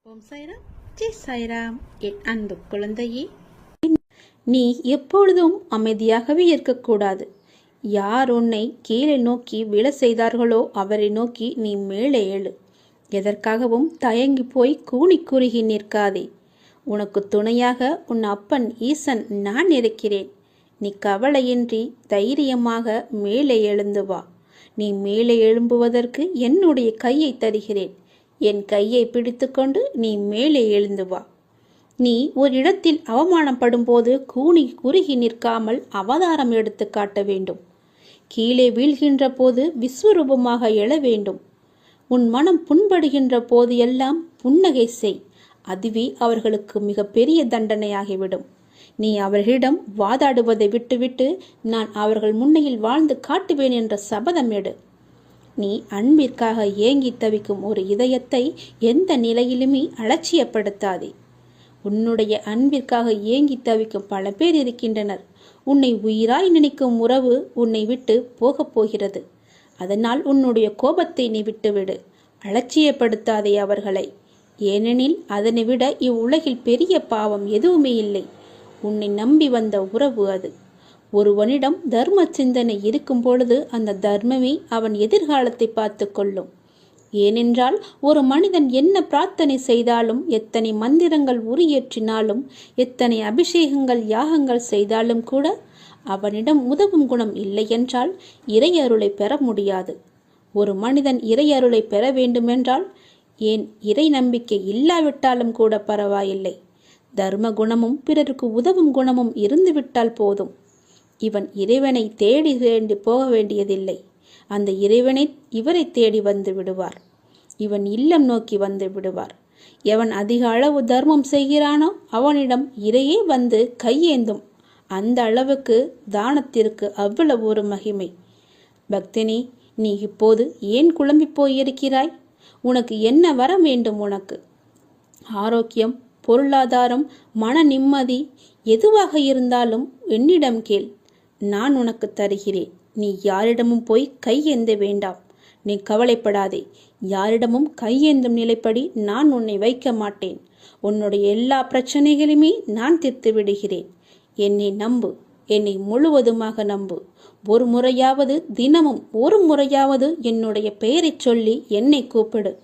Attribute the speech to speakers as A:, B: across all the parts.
A: ஓம் சாய்ராம், ஜெய் சாய்ராம். என் அன்பு குழந்தையே, நீ எப்பொழுதும் அமைதியாகவே இருக்கக்கூடாது. யார் உன்னை கீழே நோக்கி விழ செய்தார்களோ அவரை நோக்கி நீ மேலே எழு. எதற்காகவும் தயங்கி போய் கூனி குறுகி நிற்காதே. உனக்கு துணையாக உன் அப்பன் ஈசன் நான் இருக்கிறேன். நீ கவலையின்றி தைரியமாக மேலே எழுந்து வா. நீ மேலே எழும்புவதற்கு என்னுடைய கையை தருகிறேன். என் கையை பிடித்துக்கொண்டு நீ மேலே எழுந்து வா. நீ ஒரு இடத்தில் அவமானப்படும் போது கூனி குறுகி நிற்காமல் அவதாரம் எடுத்து காட்ட வேண்டும். கீழே வீழ்கின்ற போது விஸ்வரூபமாக எழ வேண்டும். உன் மனம் புண்படுகின்ற போது எல்லாம் புன்னகை செய். அதுவே அவர்களுக்கு மிக பெரிய தண்டனையாகிவிடும். நீ அவர்களிடம் வாதாடுவதை விட்டுவிட்டு நான் அவர்கள் முன்னையில் வாழ்ந்து காட்டுவேன் என்ற சபதம் எடு. நீ அன்பிற்காக ஏங்கி தவிக்கும் ஒரு இதயத்தை எந்த நிலையிலுமே அலட்சியப்படுத்தாதே. உன்னுடைய அன்பிற்காக ஏங்கி தவிக்கும் பல பேர் இருக்கின்றனர். உன்னை உயிராய் நினைக்கும் உறவு உன்னை விட்டு போகப் போகிறது. அதனால் உன்னுடைய கோபத்தை நீ விட்டுவிடு. அலட்சியப்படுத்தாதே அவர்களை. ஏனெனில் அதனை விட இவ்வுலகில் பெரிய பாவம் எதுவுமே இல்லை. உன்னை நம்பி வந்த உறவு அது. ஒருவனிடம் தர்ம சிந்தனை இருக்கும் பொழுது அந்த தர்மமே அவன் எதிர்காலத்தை பார்த்து கொள்ளும். ஏனென்றால் ஒரு மனிதன் என்ன பிரார்த்தனை செய்தாலும், எத்தனை மந்திரங்கள் உரியேற்றினாலும், எத்தனை அபிஷேகங்கள் யாகங்கள் செய்தாலும் கூட அவனிடம் உதவும் குணம் இல்லை என்றால் இறையருளை பெற முடியாது. ஒரு மனிதன் இறையருளை பெற வேண்டுமென்றால், ஏன் இறை நம்பிக்கை இல்லாவிட்டாலும் கூட பரவாயில்லை, தர்ம குணமும் பிறருக்கு உதவும் குணமும் இருந்துவிட்டால் போதும். இவன் இறைவனை தேடி போக வேண்டியதில்லை. அந்த இறைவனை இவரை தேடி வந்து விடுவார். இவன் இல்லம் நோக்கி வந்து விடுவார். எவன் அதிக அளவு தர்மம் செய்கிறானோ அவனிடம் இறையே வந்து கையேந்தும். அந்த அளவுக்கு தானத்திற்கு அவ்வளவு ஒரு மகிமை. பக்தினி, நீ இப்போது ஏன் குழம்பி போயிருக்கிறாய்? உனக்கு என்ன வர வேண்டும்? உனக்கு ஆரோக்கியம், பொருளாதாரம், மன நிம்மதி எதுவாக இருந்தாலும் என்னிடம் கேள். நான் உனக்கு தருகிறேன். நீ யாரிடமும் போய் கையேந்த வேண்டாம். நீ கவலைப்படாதே. யாரிடமும் கையேந்தும் நிலைப்படி நான் உன்னை வைக்க மாட்டேன். உன்னுடைய எல்லா பிரச்சனைகளுமே நான் தீர்த்து விடுகிறேன். என்னை நம்பு. என்னை முழுவதுமாக நம்பு. ஒரு முறையாவது, தினமும் ஒரு முறையாவது என்னுடைய பெயரை சொல்லி என்னை கூப்பிடு.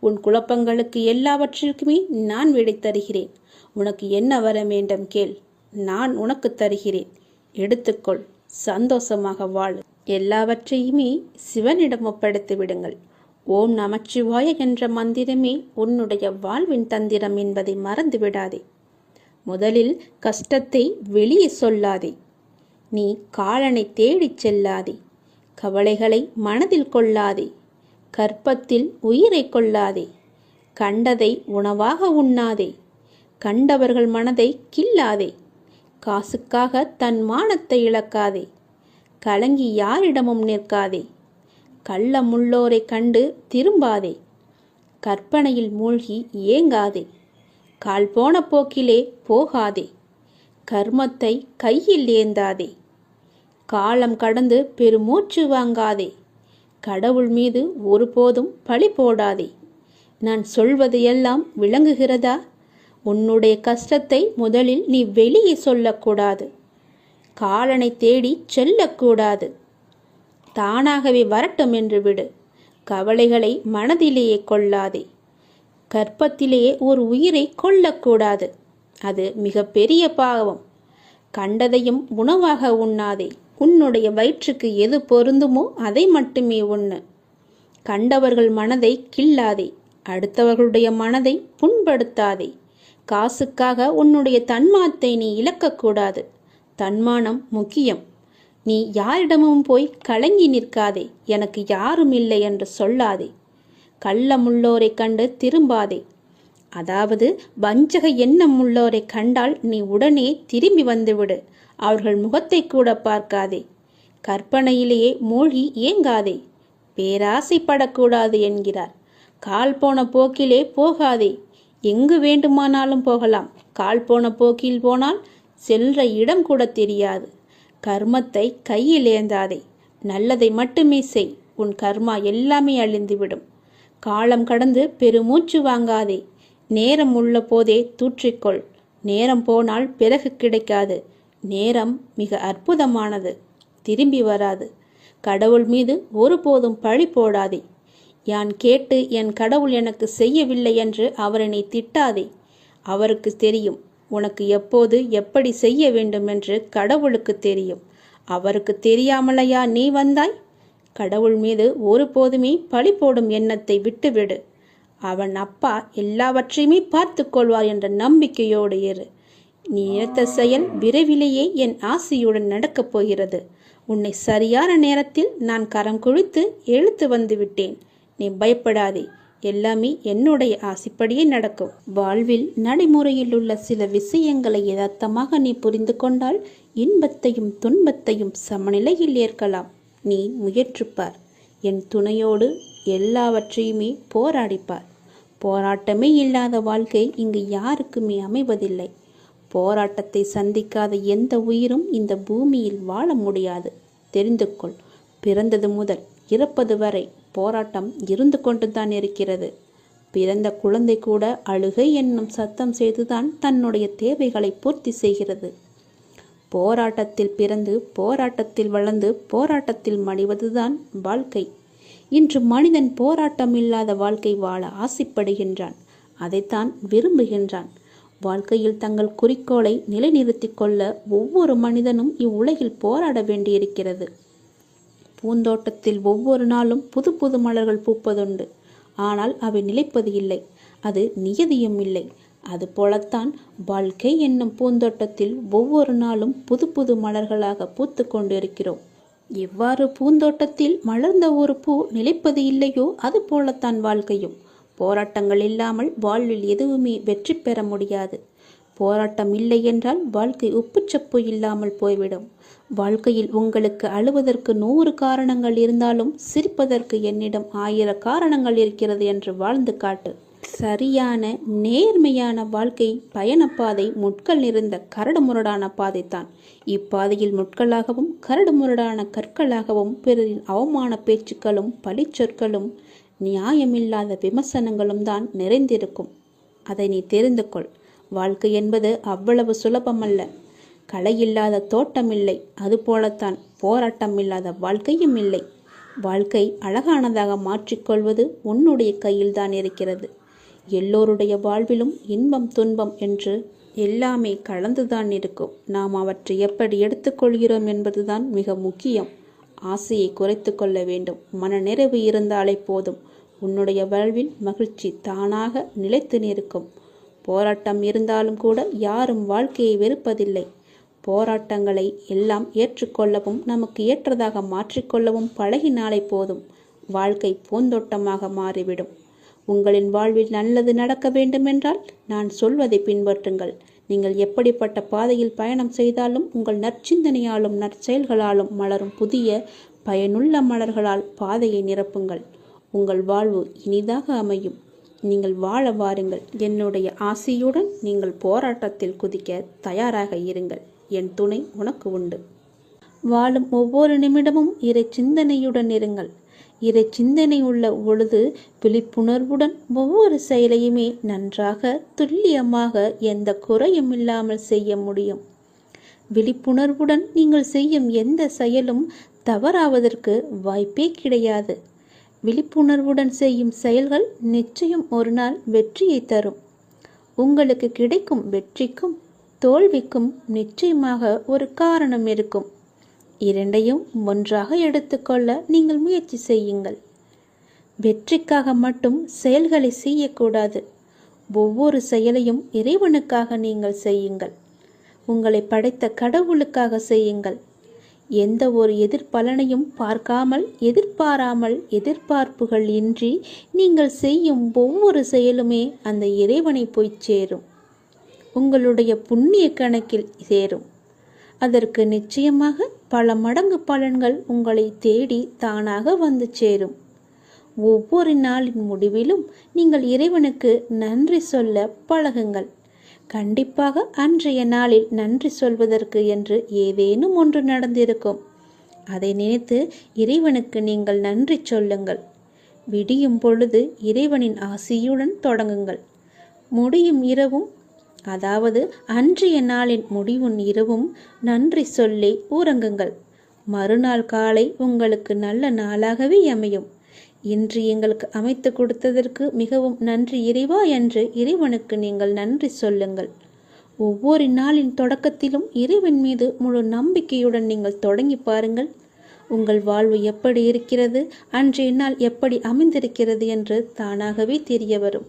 A: உன் குழப்பங்களுக்கு எல்லாவற்றிற்குமே நான் விடை தருகிறேன். உனக்கு என்ன வர வேண்டும் கேள். நான் உனக்கு தருகிறேன். எடுத்துக்கொள். சந்தோஷமாக வாழ. எல்லாவற்றையுமே சிவனிடம் ஒப்படைத்து விடுங்கள். ஓம் நமச்சிவாய என்ற மந்திரமே உன்னுடைய வாழ்வின் தந்திரம் என்பதை மறந்து விடாதே. முதலில் கஷ்டத்தை வெளியே சொல்லாதே. நீ காலனை தேடிச் செல்லாதே. கவலைகளை மனதில் கொள்ளாதே. கற்பத்தில் உயிரை கொள்ளாதே. கண்டதை உணவாக உண்ணாதே. கண்டவர்கள் மனதை கில்லாதே. காசுக்காக தன் மானத்தை இழக்காதே. கலங்கி யாரிடமும் நிற்காதே. கள்ளமுள்ளோரை கண்டு திரும்பாதே. கற்பனையில் மூழ்கி ஏங்காதே. கால் போன போக்கிலே போகாதே. கர்மத்தை கையில் ஏந்தாதே. காலம் கடந்து பெருமூச்சு வாங்காதே. கடவுள் மீது ஒருபோதும் பழி போடாதே. நான் சொல்வது எல்லாம் விளங்குகிறதா? உன்னுடைய கஷ்டத்தை முதலில் நீ வெளியே சொல்லக்கூடாது. காலனை தேடி செல்லக்கூடாது. தானாகவே வரட்டும் என்று விடு. கவலைகளை மனதிலேயே கொள்ளாதே. கற்பத்திலேயே ஒரு உயிரை கொல்லக்கூடாது. அது மிக பெரிய பாவம். கண்டதையும் உணவாக உண்ணாதே. உன்னுடைய வயிற்றுக்கு எது பொருந்துமோ அதை மட்டுமே உண்ணு. கண்டவர்கள் மனதை கில்லாதே. அடுத்தவர்களுடைய மனதை புண்படுத்தாதே. காசுக்காக உன்னுடைய தன்மானத்தை நீ இழக்கக்கூடாது. தன்மானம் முக்கியம். நீ யாரிடமும் போய் கலங்கி நிற்காதே. எனக்கு யாரும் இல்லை என்று சொல்லாதே. கள்ளமுள்ளோரை கண்டு திரும்பாதே. அதாவது வஞ்சக எண்ணம் உள்ளோரை கண்டால் நீ உடனே திரும்பி வந்துவிடு. அவர்கள் முகத்தை கூட பார்க்காதே. கற்பனையிலேயே மூழ்கி ஏங்காதே. பேராசைப்படக்கூடாது என்கிறார். கால் போன போக்கிலே போகாதே. எங்கு வேண்டுமானாலும் போகலாம். கால் போன போக்கில் போனால் செல்ற இடம் கூட தெரியாது. கர்மத்தை கையில் ஏந்தாதே. நல்லதை மட்டுமே செய். உன் கர்மா எல்லாமே அழிந்துவிடும். காலம் கடந்து பெருமூச்சு வாங்காதே. நேரம் உள்ள போதே தூற்றிக்கொள். நேரம் போனால் பிறகு கிடைக்காது. நேரம் மிக அற்புதமானது, திரும்பி வராது. கடவுள் மீது ஒருபோதும் பழி போடாதே. யான் கேட்டு என் கடவுள் எனக்கு செய்யவில்லை என்று அவரை திட்டாதே. அவருக்கு தெரியும் உனக்கு எப்போது எப்படி செய்ய வேண்டும் என்று. கடவுளுக்கு தெரியும். அவருக்கு தெரியாமலையா நீ வந்தாய்? கடவுள் மீது ஒருபோதுமே பழி போடும் எண்ணத்தை விட்டுவிடு. அவன் அப்பா எல்லாவற்றையுமே பார்த்து கொள்வார் என்ற நம்பிக்கையோடு இரு. நீ நினைத்த செயல் விரைவிலேயே என் ஆசையுடன் நடக்கப் போகிறது. உன்னை சரியான நேரத்தில் நான் கரம் குழித்து இழுத்து வந்து விட்டேன். நீ பயப்படாதே. எல்லாமே என்னுடைய ஆசைப்படியே நடக்கும். வாழ்வில் நடைமுறையில் உள்ள சில விஷயங்களை யதார்த்தமாக நீ புரிந்து கொண்டால் இன்பத்தையும் துன்பத்தையும் சமநிலையில் ஏற்கலாம். நீ முயற்றுப்பார். என் துணையோடு எல்லாவற்றையுமே போராடிப்பார். போராட்டமே இல்லாத வாழ்க்கை இங்கு யாருக்குமே அமைவதில்லை. போராட்டத்தை சந்திக்காத எந்த உயிரும் இந்த பூமியில் வாழ முடியாது. தெரிந்து கொள். பிறந்தது முதல் இறப்பது வரை போராட்டம் இருந்து கொண்டுதான் இருக்கிறது. பிறந்த குழந்தை கூட அழுகை என்னும் சத்தம் செய்துதான் தன்னுடைய தேவைகளை பூர்த்தி செய்கிறது. போராட்டத்தில் பிறந்து போராட்டத்தில் வளர்ந்து போராட்டத்தில் மடிவதுதான் வாழ்க்கை. இன்று மனிதன் போராட்டம் இல்லாத வாழ்க்கை வாழ ஆசைப்படுகின்றான். அதைத்தான் விரும்புகின்றான். வாழ்க்கையில் தங்கள் குறிக்கோளை நிலைநிறுத்திக் கொள்ள ஒவ்வொரு மனிதனும் இவ்வுலகில் போராட வேண்டியிருக்கிறது. பூந்தோட்டத்தில் ஒவ்வொரு நாளும் புது புது மலர்கள் பூப்பதுண்டு. ஆனால் அவை நிலைப்பது இல்லை. அது நியதியும் இல்லை. அதுபோலத்தான் வாழ்க்கை என்னும் பூந்தோட்டத்தில் ஒவ்வொரு நாளும் புது புது மலர்களாக பூத்து கொண்டிருக்கிறோம். எவ்வாறு பூந்தோட்டத்தில் மலர்ந்த ஒரு பூ நிலைப்பது இல்லையோ அது போலத்தான் வாழ்க்கையும். போராட்டங்கள் இல்லாமல் வாழ்வில் எதுவுமே வெற்றி பெற முடியாது. போராட்டம் இல்லை என்றால் வாழ்க்கை உப்புச்சப்பு இல்லாமல் போய்விடும். வாழ்க்கையில் உங்களுக்கு அழுவதற்கு 100 காரணங்கள் இருந்தாலும் சிரிப்பதற்கு என்னிடம் 1000 காரணங்கள் இருக்கிறது என்று வாழ்ந்து காட்டு. சரியான நேர்மையான வாழ்க்கை பயணப்பாதை முட்கள் நிறைந்த கரடுமுரடான பாதைத்தான். இப்பாதையில் முட்களாகவும் கரடுமுரடான கற்களாகவும் பிறரின் அவமான பேச்சுக்களும் பழிச்சொற்களும் நியாயமில்லாத விமர்சனங்களும் தான் நிறைந்திருக்கும். அதை நீ தெரிந்து கொள். வாழ்க்கை என்பது அவ்வளவு சுலபமல்ல. களை இல்லாத தோட்டமில்லை. அதுபோலத்தான் போராட்டம் இல்லாத வாழ்க்கையும் இல்லை. வாழ்க்கை அழகானதாக மாற்றிக்கொள்வது உன்னுடைய கையில்தான் இருக்கிறது. எல்லோருடைய வாழ்விலும் இன்பம் துன்பம் என்று எல்லாமே கலந்துதான் இருக்கும். நாம் அவற்றை எப்படி எடுத்துக்கொள்கிறோம் என்பதுதான் மிக முக்கியம். ஆசையை குறைத்து கொள்ள வேண்டும். மனநிறைவு இருந்தாலே போதும். உன்னுடைய வாழ்வில் மகிழ்ச்சி தானாக நிலைத்து நிற்கும். போராட்டம் இருந்தாலும் கூட யாரும் வாழ்க்கையை வெறுப்பதில்லை. போராட்டங்களை எல்லாம் ஏற்றுக்கொள்ளவும் நமக்கு ஏற்றதாக மாற்றிக்கொள்ளவும் பழகினாலே போதும். வாழ்க்கை பூந்தோட்டமாக மாறிவிடும். உங்களின் வாழ்வில் நல்லது நடக்க வேண்டுமென்றால் நான் சொல்வதை பின்பற்றுங்கள். நீங்கள் எப்படிப்பட்ட பாதையில் பயணம் செய்தாலும் உங்கள் நற்சிந்தனையாலும் நற்செயல்களாலும் மலரும் புதிய பயனுள்ள மலர்களால் பாதையை நிரப்புங்கள். உங்கள் வாழ்வு இனிதாக அமையும். நீங்கள் வாழ வாருங்கள். என்னுடைய ஆசையுடன் நீங்கள் போராட்டத்தில் குதிக்க தயாராக இருங்கள். என் துணை உனக்கு உண்டு. வாழும் ஒவ்வொரு நிமிடமும் இறை சிந்தனையுடன் இருங்கள். இறை சிந்தனை உள்ள பொழுது விழிப்புணர்வுடன் ஒவ்வொரு செயலையுமே நன்றாக துல்லியமாக எந்த குறையும் இல்லாமல் செய்ய முடியும். விழிப்புணர்வுடன் நீங்கள் செய்யும் எந்த செயலும் தவறாவதற்கு வாய்ப்பே கிடையாது. விழிப்புணர்வுடன் செய்யும் செயல்கள் நிச்சயம் ஒரு நாள் வெற்றியை தரும். உங்களுக்கு கிடைக்கும் வெற்றிக்கும் தோல்விக்கும் நிச்சயமாக ஒரு காரணம் இருக்கும். இரண்டையும் ஒன்றாக எடுத்துக்கொள்ள நீங்கள் முயற்சி செய்யுங்கள். வெற்றிக்காக மட்டும் செயல்களை செய்யக்கூடாது. ஒவ்வொரு செயலையும் இறைவனுக்காக நீங்கள் செய்யுங்கள். உங்களை படைத்த கடவுளுக்காக செய்யுங்கள். எந்த ஒரு எதிர்பலனையும் பார்க்காமல் எதிர்பாராமல் எதிர்பார்ப்புகள் இன்றி நீங்கள் செய்யும் ஒவ்வொரு செயலுமே அந்த இறைவனை போய் சேரும். உங்களுடைய புண்ணிய கணக்கில் சேரும். அதற்கு நிச்சயமாக பல மடங்கு பலன்கள் உங்களை தேடி தானாக வந்து சேரும். ஒவ்வொரு நாளின் முடிவிலும் நீங்கள் இறைவனுக்கு நன்றி சொல்ல பழகுங்கள். கண்டிப்பாக அன்றைய நாளில் நன்றி சொல்வதற்கு என்று ஏதேனும் ஒன்று நடந்திருக்கும். அதை நினைத்து இறைவனுக்கு நீங்கள் நன்றி சொல்லுங்கள். விடியும் பொழுது இறைவனின் ஆசியுடன் தொடங்குங்கள். முடியும் இரவும், அதாவது அன்றைய நாளின் முடிவும் இரவும் நன்றி சொல்லி உறங்குங்கள். மறுநாள் காலை உங்களுக்கு நல்ல நாளாகவே அமையும். இன்று எங்களுக்கு அமைத்து கொடுத்ததற்கு மிகவும் நன்றி இறைவா என்று இறைவனுக்கு நீங்கள் நன்றி சொல்லுங்கள். ஒவ்வொரு நாளின் தொடக்கத்திலும் இறைவன் மீது முழு நம்பிக்கையுடன் நீங்கள் தொடங்கி பாருங்கள். உங்கள் வாழ்வு எப்படி இருக்கிறது, அன்றைய நாள் எப்படி அமைந்திருக்கிறது என்று தானாகவே தெரிய வரும்.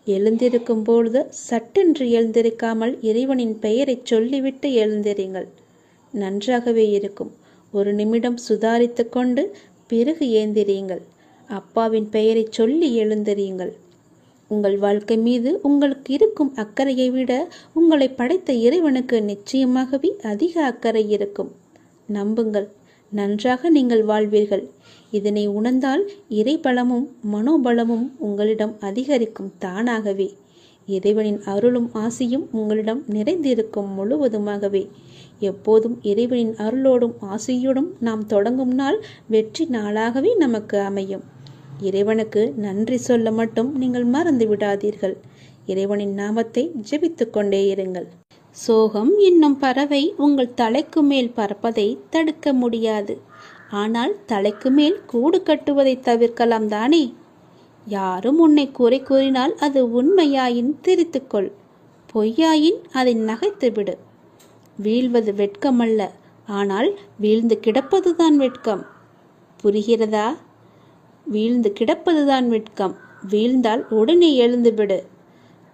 A: எழுந்திருக்கும் பொழுது சட்டென்று எழுந்திருக்காமல் இறைவனின் பெயரை சொல்லிவிட்டு எழுந்திருங்கள். நன்றாகவே இருக்கும். ஒரு நிமிடம் சுதாரித்து கொண்டு பிறகு ஏந்திரியுங்கள். அப்பாவின் பெயரை சொல்லி எழுந்திரியுங்கள். உங்கள் வாழ்க்கை மீது உங்களுக்கு இருக்கும் அக்கறையை விட உங்களை படைத்த இறைவனுக்கு நிச்சயமாகவே அதிக அக்கறை இருக்கும். நம்புங்கள், நன்றாக நீங்கள் வாழ்வீர்கள். இதனை உணர்ந்தால் இறைபலமும் மனோபலமும் உங்களிடம் அதிகரிக்கும் தானாகவே. இறைவனின் அருளும் ஆசியும் உங்களிடம் நிறைந்திருக்கும் முழுவதுமாகவே. எப்போதும் இறைவனின் அருளோடும் ஆசியோடும் நாம் தொடங்கும் நாள் வெற்றி நாளாகவே நமக்கு அமையும். இறைவனுக்கு நன்றி சொல்ல மட்டும் நீங்கள் மறந்து விடாதீர்கள். இறைவனின் நாமத்தை ஜெபித்து கொண்டே இருங்கள். சோகம் என்னும் பறவை உங்கள் தலைக்கு மேல் பறப்பதை தடுக்க முடியாது. ஆனால் தலைக்கு மேல் கூடு கட்டுவதை தவிர்க்கலாம் தானே? யாரும் உன்னை குறை கூறினால் அது உண்மையாயின் திரித்துக்கொள், பொய்யாயின் அதை நகைத்துவிடு. வீழ்வது வெட்கமல்ல, ஆனால் வீழ்ந்து கிடப்பதுதான் வெட்கம். புரிகிறதா? வீழ்ந்து கிடப்பதுதான் வெட்கம். வீழ்ந்தால் உடனே எழுந்துவிடு.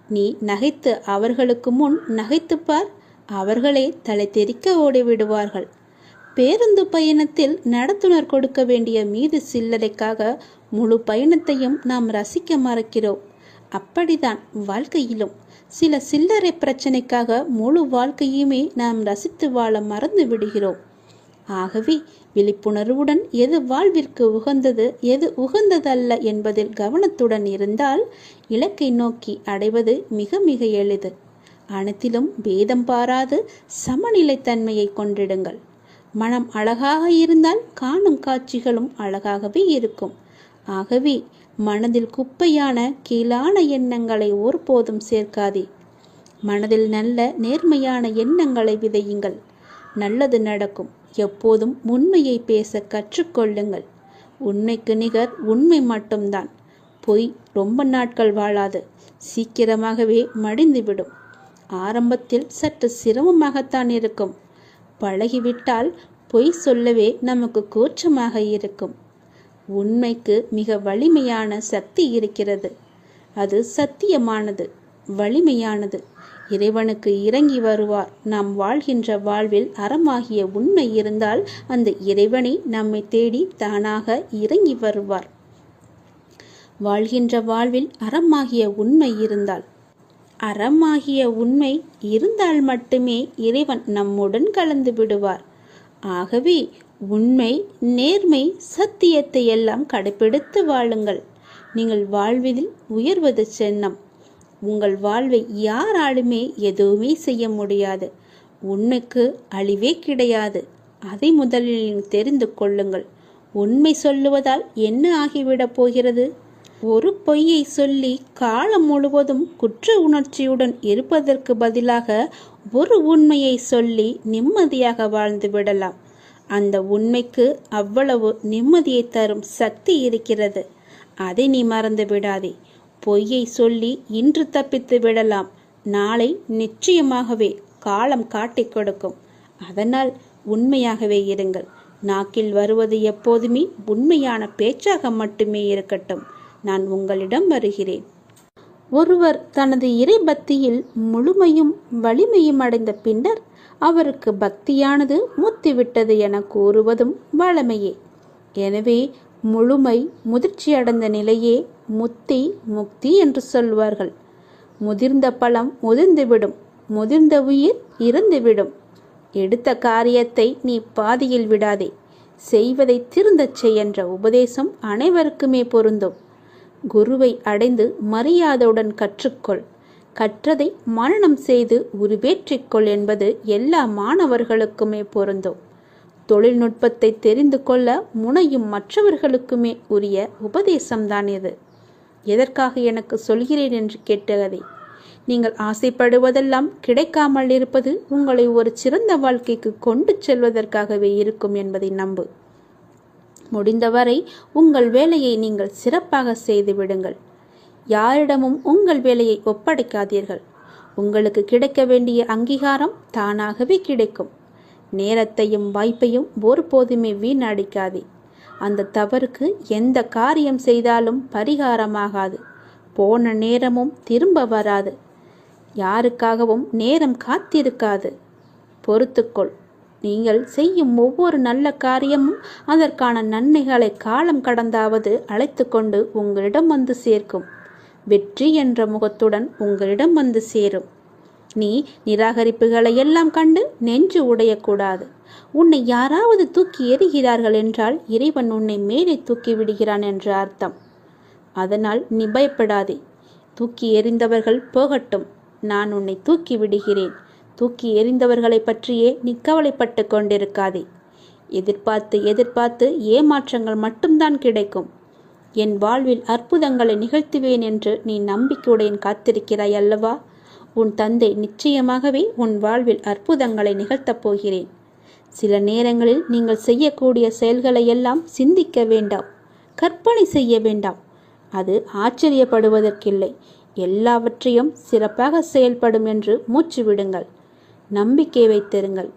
A: நீ நகைத்து அவர்களுக்கு முன் நகைத்துப்பார், அவர்களே தலை தெறிக்க ஓடிவிடுவார்கள். பேருந்து பயணத்தில் நடத்துனர் கொடுக்க வேண்டிய மீது சில்லறைக்காக முழு பயணத்தையும் நாம் ரசிக்க மறக்கிறோம். அப்படிதான் வாழ்க்கையிலும் சில சில்லறை பிரச்சனைக்காக முழு வாழ்க்கையுமே நாம் ரசித்து வாழ மறந்து விடுகிறோம். ஆகவே விழிப்புணர்வுடன் எது வாழ்விற்கு உகந்தது, எது உகந்ததல்ல என்பதில் கவனத்துடன் இருந்தால் இலக்கை நோக்கி அடைவது மிக மிக எளிது. அனைத்திலும் பேதம் பாராது சமநிலைத்தன்மையை கொண்டிடுங்கள். மனம் அழகாக இருந்தால் காணும் காட்சிகளும் அழகாகவே இருக்கும். ஆகவே மனதில் குப்பையான கீழான எண்ணங்களை ஒருபோதும் சேர்க்காதே. மனதில் நல்ல நேர்மையான எண்ணங்களை விதையுங்கள். நல்லது நடக்கும். எப்போதும் உண்மையை பேச கற்றுக்கொள்ளுங்கள். உண்மைக்கு நிகர் உண்மை மட்டும்தான். பொய் ரொம்ப நாட்கள் வாழாது, சீக்கிரமாகவே மடிந்துவிடும். ஆரம்பத்தில் சற்று சிரமமாகத்தான் இருக்கும். பழகிவிட்டால் பொய் சொல்லவே நமக்கு கூச்சமாக இருக்கும். உண்மைக்கு மிக வலிமையான சக்தி இருக்கிறது. அது சத்தியமானது, வலிமையானது. இறைவனுக்கு இறங்கி வருவார். நாம் வாழ்கின்ற வாழ்வில் அறமாகிய உண்மை இருந்தால் அந்த இறைவனை நம்மை தேடி தானாக இறங்கி வருவார். வாழ்கின்ற வாழ்வில் அறமாகிய உண்மை இருந்தால், அறமாகிய உண்மை இருந்தால் மட்டுமே இறைவன் நம்முடன் கலந்து விடுவார். ஆகவே உண்மை, நேர்மை, சத்தியத்தை எல்லாம் கடைபிடித்து வாழுங்கள். நீங்கள் வாழ்வதில் உயர்வது சின்னம். உங்கள் வாழ்வை யாராலுமே எதுவுமே செய்ய முடியாது. உண்மைக்கு அழிவே கிடையாது. அதை முதலில் தெரிந்து கொள்ளுங்கள். உண்மை சொல்லுவதால் என்ன ஆகிவிடப் போகிறது? ஒரு பொய்யை சொல்லி காலம் முழுவதும் குற்ற உணர்ச்சியுடன் இருப்பதற்கு பதிலாக ஒரு உண்மையை சொல்லி நிம்மதியாக வாழ்ந்து விடலாம். அந்த உண்மைக்கு அவ்வளவு நிம்மதியை தரும் சக்தி இருக்கிறது. அதை நீ மறந்து விடாதே. பொய்யை சொல்லி இன்று தப்பித்து விடலாம். நாளை நிச்சயமாகவே காலம் காட்டிக் கொடுக்கும். அதனால் உண்மையாகவே இருங்கள். நாக்கில் வருவது எப்போதுமே உண்மையான பேச்சாக மட்டுமே இருக்கட்டும். நான் உங்களிடம் வருகிறேன். ஒருவர் தனது இறை பக்தியில் முழுமையும் வலிமையும் அடைந்த பின்னர் அவருக்கு பக்தியானது முத்திவிட்டது என கூறுவதும் வழமையே. எனவே முழுமை முதிர்ச்சியடைந்த நிலையே முத்தி, முக்தி என்று சொல்வார்கள். முதிர்ந்த பழம் முதிர்ந்துவிடும், முதிர்ந்த உயிர் இறந்துவிடும். எடுத்த காரியத்தை நீ பாதியில் விடாதே. செய்வதை திருந்தச் செய் என்ற உபதேசம் அனைவருக்குமே பொருந்தும். குருவை அடைந்து மரியாதையுடன் கற்றுக்கொள். கற்றதை மனனம் செய்து உருவேற்றிக்கொள் என்பது எல்லா மாணவர்களுக்குமே பொருந்தும். தொழில்நுட்பத்தை தெரிந்து கொள்ள முனையும் மற்றவர்களுக்குமே உரிய உபதேசம்தான் இது. எதற்காக எனக்கு சொல்கிறேன் என்று கேட்டதை நீங்கள் ஆசைப்படுவதெல்லாம் கிடைக்காமல் இருப்பது உங்களை ஒரு சிறந்த வாழ்க்கைக்கு கொண்டு செல்வதற்காகவே இருக்கும் என்பதை நம்பு. முடிந்தவரை உங்கள் வேலையை நீங்கள் சிறப்பாக செய்து விடுங்கள். யாரிடமும் உங்கள் வேலையை ஒப்படைக்காதீர்கள். உங்களுக்கு கிடைக்க வேண்டிய அங்கீகாரம் தானாகவே கிடைக்கும். நேரத்தையும் வாய்ப்பையும் ஒருபோதுமே வீணடிக்காதே. அந்த தவறுக்கு எந்த காரியம் செய்தாலும் பரிகாரமாகாது. போன நேரமும் திரும்ப வராது. யாருக்காகவும் நேரம் காத்திருக்காது. பொறுத்துக்கொள். நீங்கள் செய்யும் ஒவ்வொரு நல்ல காரியமும் அதற்கான நன்மைகளை காலம் கடந்தாவது அழைத்து கொண்டு உங்களிடம் வந்து சேர்க்கும். வெற்றி என்ற முகத்துடன் உங்களிடம் வந்து சேரும். நீ நிராகரிப்புகளை எல்லாம் கண்டு நெஞ்சு உடையக்கூடாது. உன்னை யாராவது தூக்கி எறிகிறார்கள் என்றால் இறைவன் உன்னை மேலே தூக்கி விடுகிறான் என்று அர்த்தம். அதனால் நீ பயப்படாதே. தூக்கி எறிந்தவர்கள் போகட்டும், நான் உன்னை தூக்கி விடுகிறேன். தூக்கி எறிந்தவர்களை பற்றியே நீ கவலைப்பட்டு கொண்டிருக்காதே. எதிர்பார்த்து எதிர்பார்த்து ஏமாற்றங்கள் மட்டும்தான் கிடைக்கும். என் வாழ்வில் அற்புதங்களை நிகழ்த்துவேன் என்று நீ நம்பிக்கையுடன் காத்திருக்கிறாய் அல்லவா? உன் தந்தை நிச்சயமாகவே உன் வாழ்வில் அற்புதங்களை நிகழ்த்தப் போகிறேன். சில நேரங்களில் நீங்கள் செய்யக்கூடிய செயல்களை எல்லாம் சிந்திக்க வேண்டாம், கற்பனை செய்ய வேண்டாம். அது ஆச்சரியப்படுவதற்கில்லை. எல்லாவற்றையும் சிறப்பாக செயல்படும் என்று மூச்சு விடுங்கள். நம்பிக்கை வைத்திருங்கள்.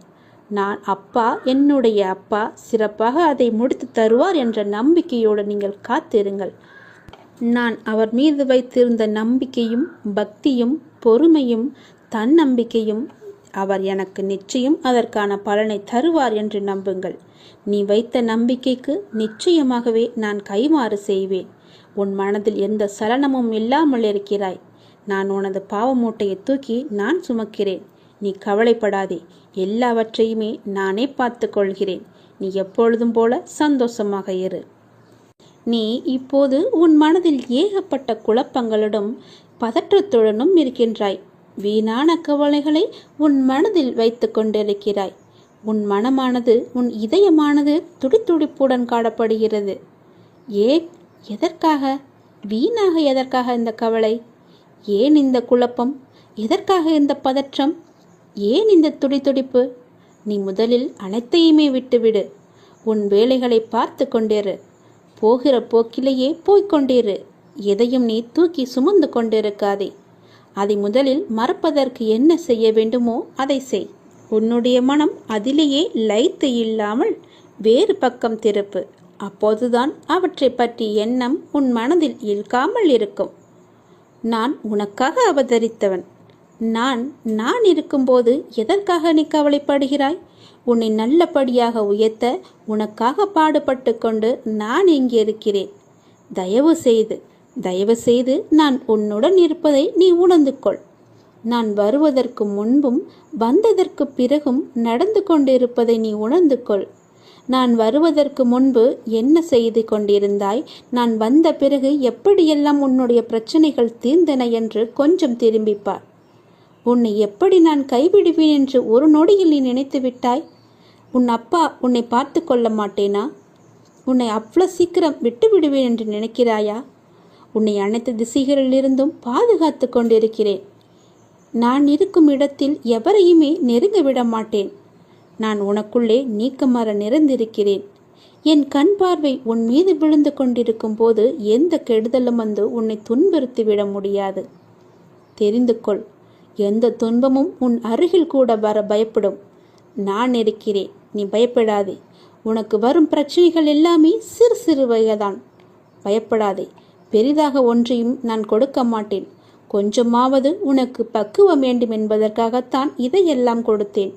A: நான் அப்பா, என்னுடைய அப்பா சிறப்பாக அதை முடித்து தருவார் என்ற நம்பிக்கையோடு நீங்கள் காத்திருங்கள். நான் அவர் மீது வைத்திருந்த நம்பிக்கையும் பக்தியும் பொறுமையும் தன்னம்பிக்கையும் அவர் எனக்கு நிச்சயம் அதற்கான பலனை தருவார் என்று நம்புங்கள். நீ வைத்த நம்பிக்கைக்கு நிச்சயமாகவே நான் கைமாறு செய்வேன். உன் மனதில் எந்த சலனமும் இல்லாமல் இருக்கிறாய். நான் உனது பாவ மூட்டையை தூக்கி நான் சுமக்கிறேன். நீ கவலைப்படாதே. எல்லாவற்றையுமே நானே பார்த்து கொள்கிறேன். நீ எப்பொழுதும் போல சந்தோஷமாக இரு. நீ இப்போது உன் மனதில் ஏகப்பட்ட குழப்பங்களுடன் பதற்றத்துடனும் இருக்கின்றாய். வீணான கவலைகளை உன் மனதில் வைத்து கொண்டிருக்கிறாய். உன் மனமானது, உன் இதயமானது துடித்துடிப்புடன் காணப்படுகிறது. ஏன்? எதற்காக? வீணாக எதற்காக இந்த கவலை? ஏன் இந்த குழப்பம்? எதற்காக இந்த பதற்றம்? ஏன் இந்த துடித்துடிப்பு? நீ முதலில் அனைத்தையுமே விட்டுவிடு. உன் வேலைகளை பார்த்து கொண்டிரு. போகிற போக்கிலேயே போய்கொண்டிரு. எதையும் நீ தூக்கி சுமந்து கொண்டிருக்காதே. அதை முதலில் மறப்பதற்கு என்ன செய்ய வேண்டுமோ அதை செய். உன்னுடைய மனம் அதிலேயே லயித்து இல்லாமல் வேறு பக்கம் திருப்பு. அப்போதுதான் அவற்றை பற்றி எண்ணம் உன் மனதில் இழுக்காமல் இருக்கும். நான் உனக்காக அவதரித்தவன். நான் இருக்கும்போது எதற்காக நீ கவலைப்படுகிறாய்? உன்னை நல்லபடியாக உயர்த்த உனக்காக பாடுபட்டு கொண்டு நான் இங்கே இருக்கிறேன். தயவு செய்து நான் உன்னுடன் இருப்பதை நீ உணர்ந்து கொள். நான் வருவதற்கு முன்பும் வந்ததற்கு பிறகும் நடந்து கொண்டிருப்பதை நீ உணர்ந்து கொள். நான் வருவதற்கு முன்பு என்ன செய்து கொண்டிருந்தாய், நான் வந்த பிறகு எப்படியெல்லாம் உன்னுடைய பிரச்சனைகள் தீர்ந்தன என்று கொஞ்சம் திரும்பிப்பார். உன்னை எப்படி நான் கைவிடுவேன் என்று ஒரு நொடியில் நீ நினைத்து விட்டாய்? உன் அப்பா உன்னை பார்த்து கொள்ள மாட்டேனா? உன்னை அவ்வளோ சீக்கிரம் விட்டு விடுவேன் என்று நினைக்கிறாயா? உன்னை அனைத்து திசைகளிலிருந்தும் பாதுகாத்து கொண்டிருக்கிறேன். நான் இருக்கும் இடத்தில் எவரையுமே நெருங்க விட மாட்டேன். நான் உனக்குள்ளே நீக்கமர நிறைந்திருக்கிறேன். என் கண் பார்வை உன் மீது விழுந்து கொண்டிருக்கும் போது எந்த கெடுதலும் வந்து உன்னை துன்புறுத்திவிட முடியாது. தெரிந்து கொள். எந்த துன்பமும் உன் அருகில் கூட வர பயப்படும். நான் இருக்கிறேன். நீ பயப்படாதே. உனக்கு வரும் பிரச்சனைகள் எல்லாமே சிறு சிறு வகைதான். பயப்படாதே. பெரிதாக ஒன்றையும் நான் கொடுக்க மாட்டேன். கொஞ்சமாவது உனக்கு பக்குவம் வேண்டும் என்பதற்காகத்தான் இதையெல்லாம் கொடுத்தேன்.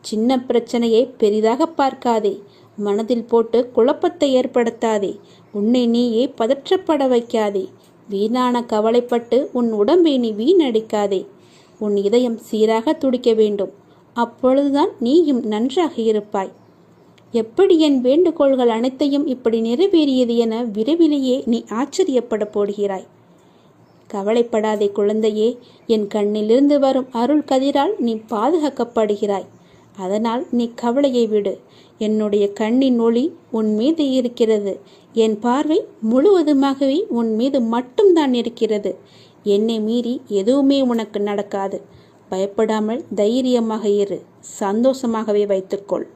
A: சின்ன பிரச்சனையை பெரிதாக பார்க்காதே. மனதில் போட்டு குழப்பத்தை ஏற்படுத்தாதே. உன்னை நீயே பதற்றப்பட வைக்காதே. வீணான கவலைப்பட்டு உன் உடம்பை நீ வீணடிக்காதே. உன் இதயம் சீராக துடிக்க வேண்டும். அப்பொழுதுதான் நீயும் நன்றாக இருப்பாய். எப்படி என் வேண்டுகோள்கள் அனைத்தையும் இப்படி நிறைவேறியது என விரைவிலேயே நீ ஆச்சரியப்பட போடுகிறாய். கவலைப்படாதே குழந்தையே. என் கண்ணிலிருந்து வரும் அருள் கதிரால் நீ பாதுகாக்கப்படுகிறாய். அதனால் நீ கவலையை விடு. என்னுடைய கண்ணின் ஒளி உன் மீது இருக்கிறது. என் பார்வை முழுவதுமாகவே உன் மீது மட்டும்தான் இருக்கிறது. என்னை மீறி எதுவுமே உனக்கு நடக்காது. பயப்படாமல் தைரியமாக இரு. சந்தோஷமாகவே வைத்துக்கொள்.